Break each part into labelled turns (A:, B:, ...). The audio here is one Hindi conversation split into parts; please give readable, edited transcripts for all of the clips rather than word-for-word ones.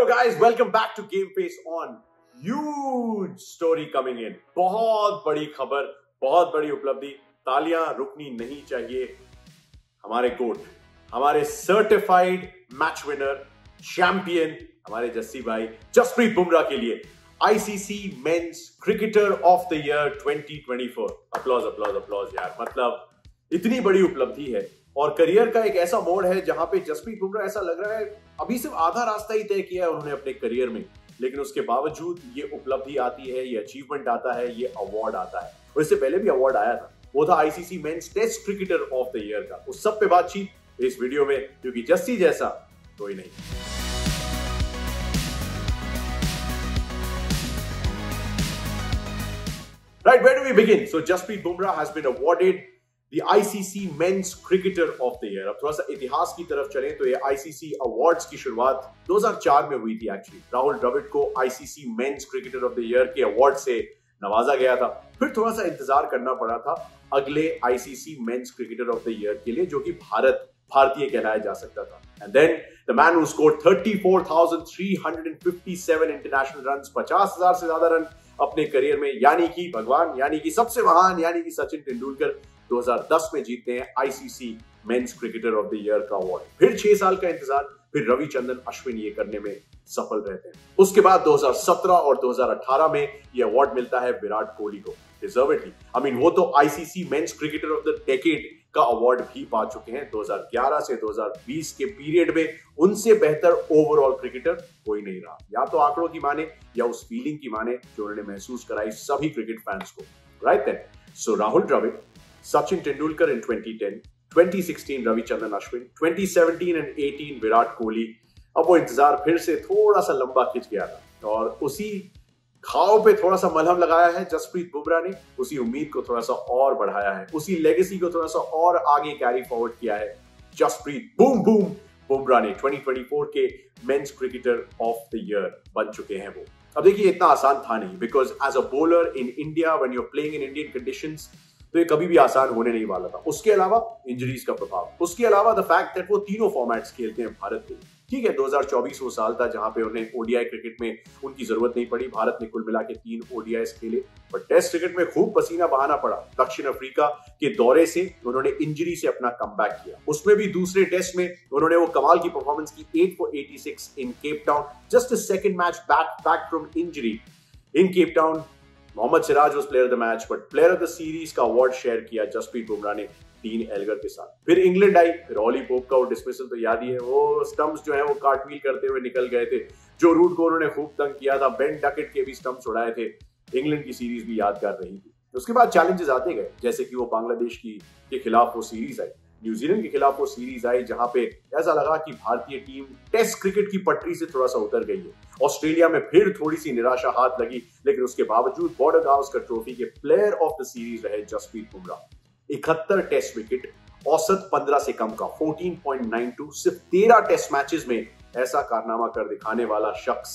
A: guys, welcome back to Game Face on. Huge story coming in. बहुत बड़ी खबर, बहुत बड़ी उपलब्धि. तालियां रुकनी नहीं चाहिए. हमारे गोट, हमारे सर्टिफाइड मैच विनर, चैंपियन, हमारे जस्सी भाई जसप्रीत बुमराह के लिए ICC men's cricketer of the year 2024. Applause यार. मतलब इतनी बड़ी उपलब्धि है और करियर का एक ऐसा मोड़ है जहां पे जसप्रीत बुमराह ऐसा लग रहा है अभी सिर्फ आधा रास्ता ही तय किया है उन्होंने अपने करियर में, लेकिन उसके बावजूद ये उपलब्धि आती है, ये अचीवमेंट आता है, ये अवार्ड आता है. और इससे पहले भी अवार्ड आया था, वो था ICC men's test cricketer of the year का. उस सब पे बातचीत इस वीडियो में, क्योंकि जस्सी जैसा कोई नहीं. Right, where do we begin? So Jasprit Bumrah has been awarded the ICC Men's Cricketer of the Year. अब थोड़ा सा इतिहास की तरफ चलें तो ये ICC अवार्ड्स की शुरुआत 2004 में हुई थी एक्चुअली. राहुल द्रविड़ को ICC Men's Cricketer of the Year के अवार्ड से नवाजा गया था. फिर थोड़ा सा इंतजार करना पड़ा था अगले ICC Men's Cricketer of the Year के लिए, जो कि भारतीय कहलाया जा सकता था. And then the man who scored 34,357 international runs, 50,000 से ज्यादा रन अपने करियर में, यानी कि भगवान, यानी कि सबसे महान, यानी कि सचिन तेंदुलकर 2010 में जीतते हैं ICC men's cricketer of the year का अवार्ड. फिर 6 साल का इंतजार, फिर रविचंद्रन अश्विन ये करने में सफल रहते हैं. उसके बाद 2017 और 2018 में ये अवार्ड मिलता है विराट कोहली को, डिजर्वेडली. आई मीन वो तो ICC men's cricketer of the decade का अवार्ड भी पा चुके हैं. 2011 से 2020 के पीरियड में उनसे बेहतर ओवरऑल क्रिकेटर कोई नहीं रहा, या तो आंकड़ों की माने या उस फीलिंग की माने जो उन्होंने महसूस कराई सभी क्रिकेट फैंस को. Right then, so Rahul Dravid, Sachin Tendulkar in 2010, 2016 Ravichandran Ashwin, 2017 and 18 Virat Kohli. अब वो इंतजार फिर से थोड़ा सा लंबा खिंच गया था और उसी घाव पे थोड़ा सा मलहम लगाया है जसप्रीत बुमराह ने. उसी उम्मीद को थोड़ा सा और बढ़ाया है, उसी लेगेसी को थोड़ा सा और आगे कैरी फॉरवर्ड किया है जसप्रीत बूम बुमराह ने. 2024 के mains cricketer of the year बन चुके हैं वो. अब देखिए, इतना आसान था नहीं, because as a bowler in India when you are playing in Indian conditions तो ये कभी भी आसान होने नहीं वाला था. उसके अलावा इंजरीज का प्रभाव, उसके अलावा द फैक्ट दैट वो तीनों फॉर्मेट्स खेलते हैं भारत के लिए. ठीक है, 2024 वो साल था जहां पे उन्हें ओडीआई क्रिकेट में उनकी जरूरत नहीं पड़ी. भारत ने कुल मिला के 3 ओडीआईस खेले, बट टेस्ट क्रिकेट में खूब पसीना बहाना पड़ा. दक्षिण अफ्रीका के दौरे से उन्होंने इंजरी से अपना कमबैक किया. उसमें भी दूसरे टेस्ट में उन्होंने वो कमाल की परफॉर्मेंस की, 8 for 86 in Cape Town. Just a second match back from injury in Cape Town. Mohammed Siraj was player of the match, but player of the series का अवार्ड शेयर किया जसप्रीत बुमराह ने डीन एल्गर के साथ. फिर इंग्लैंड आई, फिर ऑली पोप का वो डिसमिसल तो याद ही है. वो स्टंप्स जो है वो कार्टव्हील करते हुए निकल गए थे. जो रूट को उन्होंने खूब तंग किया था, बेन डकेट के भी स्टंप्स उड़ाए थे. इंग्लैंड की सीरीज भी यादगार रही थी. उसके बाद चैलेंजेस आते गए, जैसे कि वो बांग्लादेश के खिलाफ वो सीरीज आई, न्यूजीलैंड के खिलाफ वो सीरीज आई, जहां पे ऐसा लगा कि भारतीय टीम टेस्ट क्रिकेट की पटरी से थोड़ा सा उतर गई है. ऑस्ट्रेलिया में फिर थोड़ी सी निराशा हाथ लगी, लेकिन उसके बावजूद बॉर्डर गावस्कर ट्रॉफी के प्लेयर ऑफ द सीरीज रहे जसप्रीत बुमराह. 71 टेस्ट विकेट, औसत 15 से कम का 14.92. सिर्फ 13 टेस्ट मैचेस में ऐसा कारनामा कर दिखाने वाला शख्स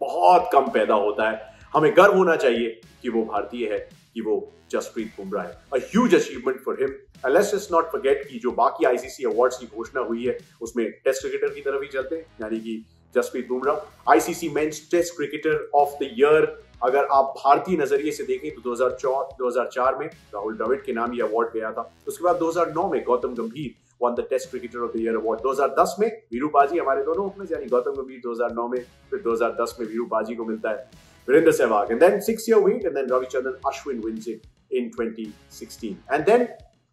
A: बहुत कम पैदा होता है. हमें गर्व होना चाहिए कि वो भारतीय है, कि वो जसप्रीत बुमराह है. A huge achievement for him. And let's just not forget कि जो बाकी आईसीसी अवार्ड्स की घोषणा हुई है उसमें टेस्ट क्रिकेटर की तरफ ही चलते हैं, यानी कि Jasprit Bumrah ICC men's test cricketer of the year. अगर आप भारतीय नजरिए से देखें तो 2004 में राहुल द्रविड़ के नाम ये अवार्ड गया था. उसके बाद 2009 में Gautam Gambhir won the test cricketer of the year award. 2010 में वीरू बाजी, हमारे दोनों ओपनर्स यानी गौतम गंभीर 2009 में, फिर 2010 में वीरू बाजी को मिलता है Virendra Sehwag. And then 6-year wait, and then Ravichandran Ashwin wins it in 2016. And then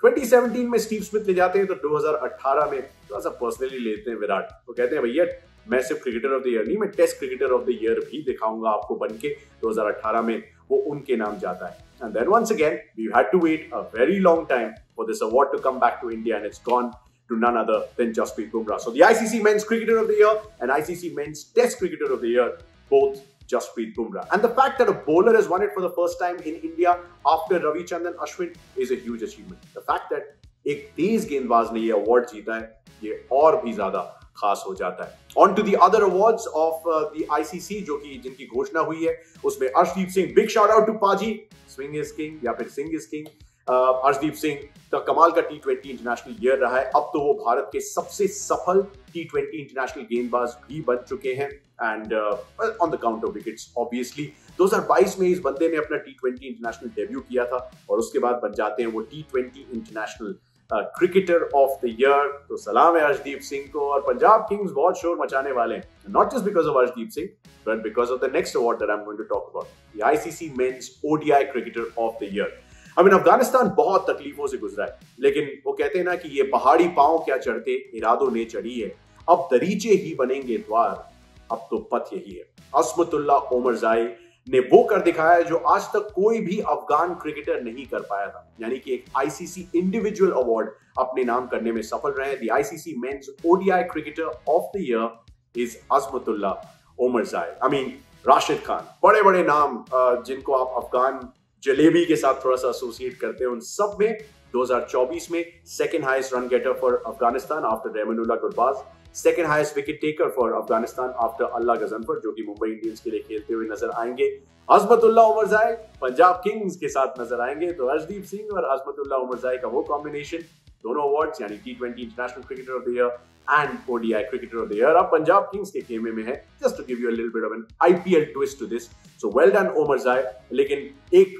A: 2017 में स्टीव स्मिथ ले जाते हैं, तो 2018 में थोड़ा सा पर्सनली लेते हैं विराट. तो कहते हैं भैया मैं सिर्फ क्रिकेटर ऑफ द ईयर नहीं, मैं test cricketer of the year भी दिखाऊंगा आपको बनके. 2018 में वो उनके नाम जाता है. And then once again we had to wait a very long time for this award to come back to India, and it's gone to none other than Jasprit Bumrah. So the ICC Men's Cricketer of the Year and ICC Men's Test Cricketer of the Year, both Jasprit Bumrah. And the fact that a bowler has won it for the first time in India after Ravichandran Ashwin is a huge achievement. The fact that एक तेज गेंदबाज ने ये अवार्ड जीता है, ये और भी ज्यादा खास हो जाता है. On to the other awards of the ICC, जो कि जिनकी घोषणा हुई है, उसमें Arshdeep Singh, big shout out to paaji, swing is king या फिर सिंग इज किंग. अर्शदीप सिंह का कमाल का T20 इंटरनेशनल ईयर रहा है। अब तो वो भारत के सबसे सफल T20 इंटरनेशनल गेंदबाज भी बन चुके हैं and on the count of wickets obviously. 2022 में इस बंदे ने अपना T20 इंटरनेशनल डेब्यू किया था और उसके बाद बन जाते हैं वो T20 international cricketer of the year. तो सलाम है अर्शदीप सिंह को, और पंजाब किंग्स बहुत शोर मचाने वाले हैं, not just because of Arshdeep Singh but because of the next award that I am going to talk about, the ICC men's ODI cricketer of the year. I mean Afghanistan बहुत तकलीफों से गुजरा है, लेकिन वो कहते हैं ना कि ये पहाड़ी पांव क्या चढ़ते इरादों ने चढ़ी है, अब दरीचे ही बनेंगे द्वार, अब तो पथ यही है। असमतुल्ला ओमरजाई ने वो कर दिखाया है जो आज तक कोई भी अफगान क्रिकेटर नहीं कर पाया था, यानी कि एक आईसीसी इंडिविजुअल अवार्ड अपने नाम करने में सफल रहे। The ICC men's ODI cricketer of the year is Asmatullah Omarzai. I mean Rashid Khan, बड़े बड़े नाम जिनको आप अफगान जलेबी के साथ थोड़ा सा एसोसिएट करते हैं, उन सब में 2024 में second highest run getter for Afghanistan after Rahmanullah Gurbaz, second highest wicket taker for Afghanistan after Allah Ghazanfar, जो कि मुंबई इंडियंस के लिए खेलते हुए नजर आएंगे। असमतुल्ला ओमरजाई पंजाब किंग्स के साथ नजर आएंगे। तो अर्शदीप सिंह और असमतुल्ला ओमरजाई का वो कॉम्बिनेशन, दोनों अवार्ड्स यानी T20 international cricketer of the year and ODI cricketer of the year, अब पंजाब किंग्स के खेमे में है। Just to give you a little bit of an IPL twist to this, so well done Omarzai. लेकिन एक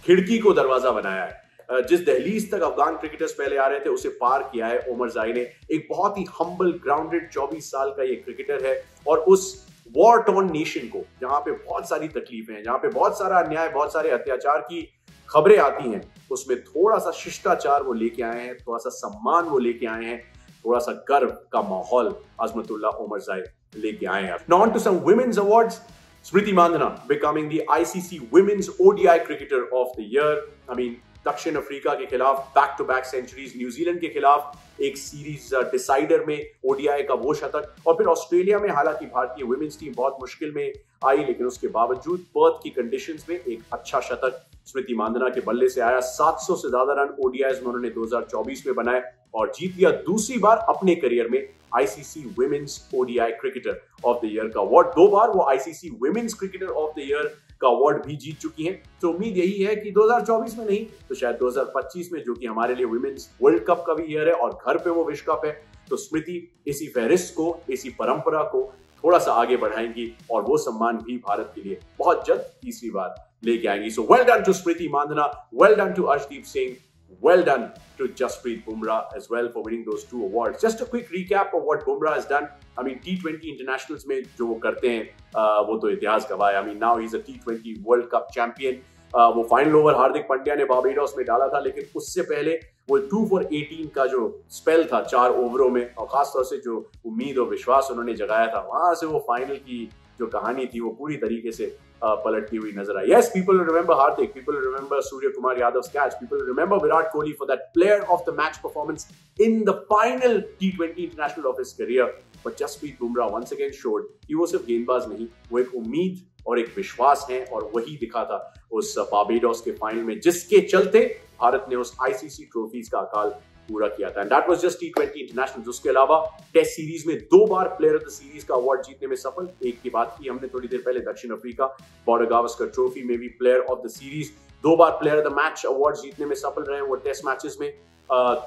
A: खिड़की को दरवाजा बनाया है, जिस दहलीज तक अफगान क्रिकेटर्स पहले आ रहे थे उसे पार किया है ओमरजाई ने। एक बहुत ही हम्बल ग्राउंडेड 24 साल का ये क्रिकेटर है, और उस वॉर टॉर्न नेशन को, जहां पे बहुत सारी तकलीफें हैं, जहां पे बहुत सारा अन्याय, बहुत सारे अत्याचार की खबरें आती हैं, उसमें थोड़ा सा शिष्टाचार वो लेके आए हैं, थोड़ा सा सम्मान वो लेके आए हैं, थोड़ा सा गर्व का माहौल असमतुल्ला ओमरजाई लेके आए हैं। Now on to some women's awards. Smriti Mandhana becoming the ICC Women's ODI Cricketer of the Year. I mean, दक्षिण अफ्रीका के खिलाफ back to back centuries, New Zealand के खिलाफ एक सीरीज डिसाइडर में ओडीआई का वो शतक, और फिर ऑस्ट्रेलिया में हालांकि भारतीय वुमेन्स टीम बहुत मुश्किल में आई, लेकिन उसके बावजूद पर्थ की कंडीशंस में एक अच्छा शतक स्मृति मांधना के बल्ले से आया। 700 से ज्यादा रन ओडीआईज में उन्होंने 2024 में बनाए और जीत लिया दूसरी बार अपने करियर में ICC women's ODI cricketer of the year का अवार्ड। 2 बार वो ICC women's cricketer of the year का अवार्ड भी जीत चुकी हैं। तो उम्मीद यही है कि 2024 में नहीं तो शायद 2025 में, जो कि हमारे लिए वुमेन्स वर्ल्ड कप का भी ईयर है और घर पे वो विश्व कप है, तो स्मृति इसी फहरिस्त को, इसी परंपरा को थोड़ा सा आगे बढ़ाएंगी और वो सम्मान भी भारत के लिए बहुत जल्द तीसरी बार लेके आएंगी। So well done to Smriti Mandhana, well done to Arshdeep Singh, well done to Jasprit Bumrah as well for winning those 2 awards. Just a quick recap of what Bumrah has done. I mean, T20 internationals में जो वो करते हैं वो तो इतिहास गवाह है। I mean, now he's a T20 World Cup champion. वो फाइनल ओवर हार्दिक पांड्या ने बारबाडोस में डाला था, लेकिन उससे पहले वो 2 for 18 का जो स्पेल था 4 ओवरों में, और खासतौर से जो उम्मीद और विश्वास उन्होंने जगाया था, वहां से वो फाइनल की जो कहानी थी वो पूरी तरीके से पलटती हुई नजर आई। Yes, people remember Hardik, people remember Surya Kumar Yadav's catch, people remember Virat Kohli for that player of the match performance in the final T20 international of his career. But Jasprit Bumrah once again showed कि वो सिर्फ गेंदबाज नहीं, वो एक उम्मीद और एक विश्वास है, और वही दिखा था उस बारबाडोस के फाइनल में, जिसके चलते भारत ने उस आईसीसी ट्रॉफीज का अकाल पूरा किया था। And that was just T20 international. उसके अलावा टेस्ट सीरीज में 2 बार प्लेयर ऑफ द सीरीज का अवार्ड जीतने में सफल। एक की बात की हमने थोड़ी देर पहले, दक्षिण अफ्रीका बॉर्डर गावस्कर ट्रॉफी में भी player of the series, 2 bar player of the match award जीतने में सफल रहे वो टेस्ट मैचेस में।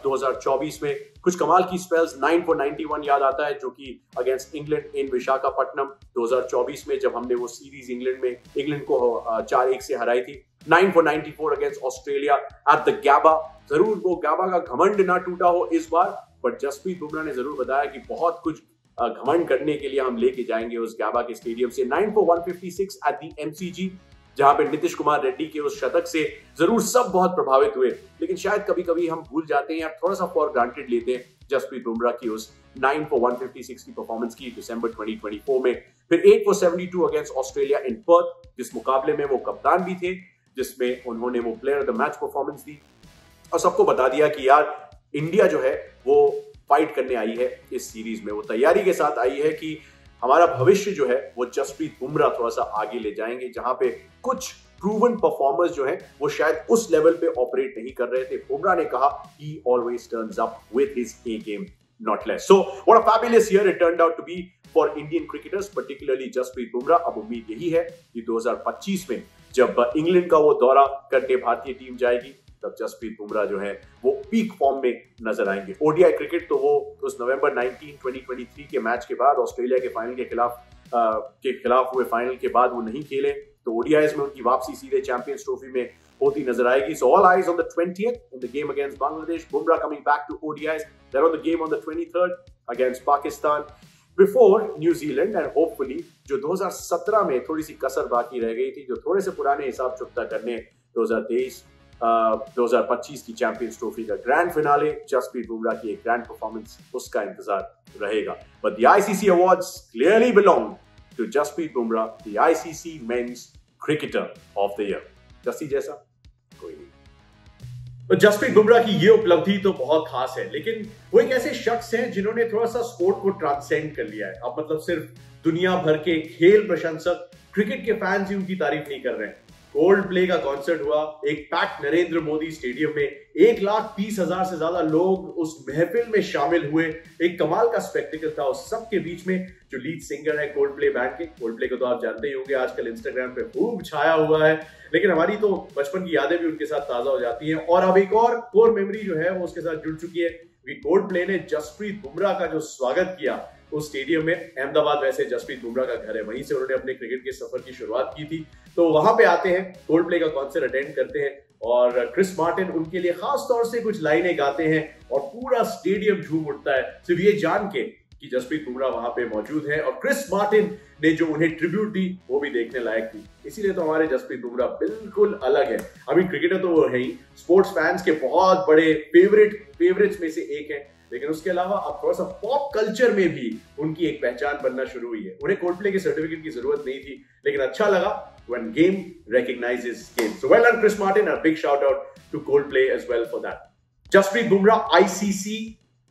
A: 2024 में कुछ कमाल की स्पेल्स, 9 for 91 याद आता है, जो कि अगेंस्ट इंग्लैंड इन विशाखापट्टनम 2024 में जब हमने वो सीरीज इंग्लैंड को 4-1 से हराई थी। 9 for 94 against Australia at the गैबा। जरूर वो गैबा का घमंड ना टूटा हो इस बार, बट जसप्रीत बुमराह ने जरूर बताया कि बहुत कुछ घमंड करने के लिए हम लेके जाएंगे उस गैबा के स्टेडियम से। 9 for 156 एट द MCG, जहां पे नीतीश कुमार रेड्डी के उस शतक से जरूर सब बहुत प्रभावित हुए, लेकिन शायद कभी कभी हम भूल जाते हैं या थोड़ा सा फॉर ग्रांटेड लेते हैं जसप्रीत बुमराह की उस 9 for 156 की परफॉर्मेंस की दिसंबर 2024 में। फिर 8 for 72 against Australia in Perth, जिस मुकाबले में वो कप्तान भी थे, जिसमें उन्होंने वो player of the match performance दी और सबको बता दिया कि यार इंडिया जो है वो फाइट करने आई है इस सीरीज में, वो तैयारी के साथ आई है कि हमारा भविष्य जो है वो जसप्रीत बुमराह थोड़ा सा आगे ले जाएंगे, जहां पे कुछ प्रूवन परफॉर्मर्स जो हैं वो शायद उस लेवल पे ऑपरेट नहीं कर रहे थे। बुमराह ने कहा he always turns up with his A game, not less. So what a fabulous year it turned out to be for Indian cricketers, particularly Jasprit Bumrah. अब उम्मीद यही है कि 2025 में जब इंग्लैंड का वो दौरा करने भारतीय टीम जाएगी तब जसप्रीत बुमराह जो है वो पीक फॉर्म में नजर आएंगे। ओडीआई क्रिकेट तो वो उस नवंबर 19, 2023 के मैच के बाद ऑस्ट्रेलिया के फाइनल के खिलाफ हुए फाइनल के बाद वो नहीं खेले, तो ओडीआईज में उनकी वापसी सीधे चैंपियंस ट्रॉफी में होती नजर आएगी। So all eyes on the 20th in the game against Bangladesh. Bumrah coming back to ODIs. They're on the game on the 23rd against Pakistan before New Zealand, and hopefully जो 2017 में थोड़ी सी कसर बाकी रह गई थी, जो थोड़े से पुराने हिसाब चुकता करने 2025 की चैंपियंस ट्रॉफी का ग्रैंड फिनाले, जसप्रीत बुमराह की एक ग्रैंड परफॉर्मेंस, उसका इंतजार रहेगा। But the ICC awards clearly belong to Jasprit Bumrah, the ICC Men's Cricketer of the Year. Jassi जैसा कोई नहीं। तो जसप्रीत बुमराह की ये उपलब्धि तो बहुत खास है, लेकिन वो एक ऐसे शख्स हैं जिन्होंने थोड़ा सा स्पोर्ट को ट्रांसेंड कर लिया है। अब मतलब सिर्फ दुनिया भर के खेल प्रशंसक, क्रिकेट के फैंस ही उनकी तारीफ नहीं कर रहे हैं। कोल्ड प्ले का कॉन्सर्ट हुआ, एक पैक्ड नरेंद्र मोदी स्टेडियम में 1,30,000 से ज्यादा लोग उस महफिल में शामिल हुए। एक कमाल का स्पेक्टिकल था। उस सब के बीच में जो लीड सिंगर है कोल्ड प्ले बैंड के, कोल्ड प्ले को तो आप जानते ही होंगे, आजकल इंस्टाग्राम पे खूब छाया हुआ है, लेकिन हमारी तो बचपन की यादें भी उनके साथ ताजा हो जाती हैं। और अब एक और कोर मेमोरी जो है वो उसके साथ जुड़ चुकी है कि कोल्ड प्ले ने जसप्रीत बुमराह का जो स्वागत किया उस स्टेडियम में, अहमदाबाद वैसे जसप्रीत बुमराह का घर है, वहीं से उन्होंने अपने क्रिकेट के सफर की शुरुआत की थी। तो वहां पे आते हैं, कोल्ड प्ले का कॉन्सर्ट अटेंड करते हैं और क्रिस मार्टिन उनके लिए खास तौर से कुछ लाइनें गाते हैं और पूरा स्टेडियम झूम उठता है सिर्फ ये जान के कि जसप्रीत बुमराह वहां पे मौजूद है। और क्रिस मार्टिन ने जो उन्हें ट्रिब्यूट दी वो भी देखने लायक थी। इसीलिए तो हमारे जसप्रीत बुमराह बिल्कुल अलग है। अभी क्रिकेटर तो वो है ही, स्पोर्ट्स फैंस के बहुत बड़े फेवरेट्स में से एक है, लेकिन उसके अलावा अब थोड़ा सा पॉप कल्चर में भी उनकी एक पहचान बनना शुरू हुई है। उन्हें कोल्ड प्ले के सर्टिफिकेट की जरूरत नहीं थी, लेकिन अच्छा लगा when game recognizes game. So well done Chris Martin, and a big shout out to Coldplay as well for that. Jasprit Bumrah ICC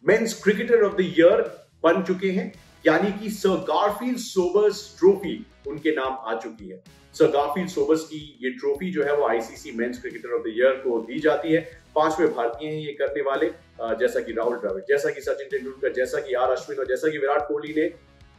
A: Men's Cricketer of the Year बन चुके हैं, यानी कि सर गारफील्ड सोबर्स ट्रॉफी उनके नाम आ चुकी है। सर गारफील्ड सोबर्स की ये ट्रॉफी जो है वो ICC men's cricketer of the year को दी जाती है। 5वें भारतीय हैं ये करने वाले, जैसा कि राहुल द्रविड़, जैसा कि सचिन तेंदुलकर, जैसा कि आर अश्विन और जैसा कि विराट कोहली ने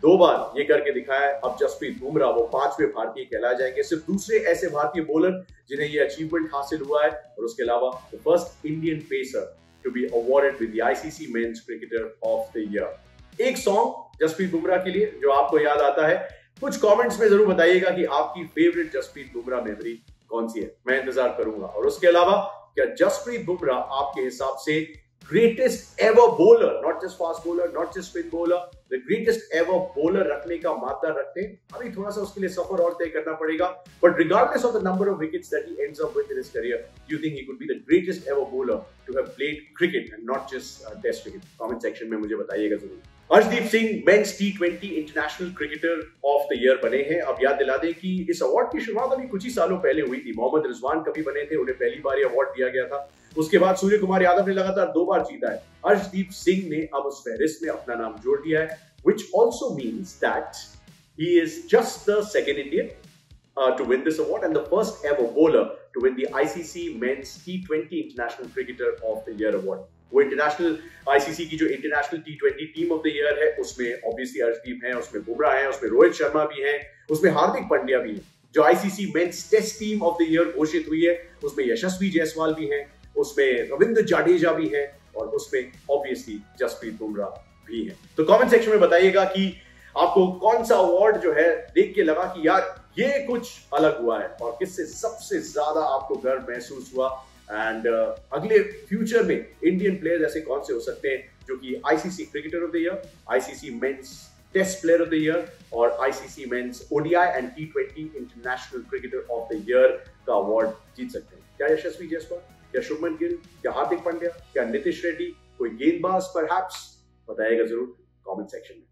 A: 2 बार ये करके दिखाया है। अब जसप्रीत बुमराह वो 5वें भारतीय कहलाए जाएंगे, सिर्फ दूसरे ऐसे भारतीय बॉलर जिन्हें ये अचीवमेंट हासिल हुआ है, और उसके अलावा the first Indian pacer to be awarded with the ICC men's cricketer of the year. एक सॉन्ग जसप्रीत बुमराह के लिए जो आपको याद आता है, कुछ कमेंट्स में जरूर बताइएगा कि आपकी फेवरेट जसप्रीत बुमराह मेमोरी कौन सी है, मैं इंतजार करूंगा। और उसके अलावा क्या जसप्रीत बुमराह आपके हिसाब से greatest ever bowler, not just fast bowler, not just spin bowler, the greatest ever bowler रखने का मादा रखते हैं? अभी थोड़ा सा उसके लिए सफर और तय करना पड़ेगा, but regardless of the number of wickets that he ends up with in his career, you think he could be the greatest ever bowler to have played cricket and not just test cricket? Comment section में मुझे बताइएगा जरूर। Arshdeep Singh men's T20 international cricketer of the year बने हैं। अब याद दिला दें कि इस अवार्ड की शुरुआत अभी कुछ ही सालों पहले हुई थी। मोहम्मद रिजवान कभी बने थे, उन्हें पहली बार ये अवार्ड दिया गया था। उसके बाद सूर्य कुमार यादव ने लगातार 2 बार जीता है। अर्शदीप सिंह ने अब उस फहरिस्त में अपना नाम जोड़ दिया है, which also means that he is just the second Indian to win this award and the first ever bowler to win the ICC Men's T20 International Cricketer of the Year award. वो इंटरनेशनल आईसीसी की जो international T20 team of the year है उसमें ऑब्वियसली अर्शदीप हैं, उसमें बुमराह हैं, उसमें रोहित शर्मा भी हैं, उसमें हार्दिक पांड्या भी हैं। जो ICC men's test team of the year घोषित हुई है उसमें यशस्वी जायसवाल भी हैं, उसमें रविंद्र जाडेजा भी हैं और उसमें ऑब्वियसली जसप्रीत बुमराह भी हैं। तो कमेंट सेक्शन में बताइएगा कि आपको कौन सा अवार्ड जो है देख के लगा कि यार ये कुछ अलग हुआ है, और किससे सबसे ज्यादा आपको गर्व महसूस हुआ। एंड अगले फ्यूचर में इंडियन प्लेयर्स ऐसे कौन से हो सकते हैं जो कि ICC cricketer of the year, ICC men's test player of the year और ICC men's ODI and T20 international cricketer of the year का अवार्ड जीत सकते हैं? क्या यशस्वी जायसवाल, क्या शुभमन गिल, क्या हार्दिक पांड्या, क्या नीतीश रेड्डी, कोई गेंदबाज परहैप्स? बताइएगा जरूर कमेंट सेक्शन में।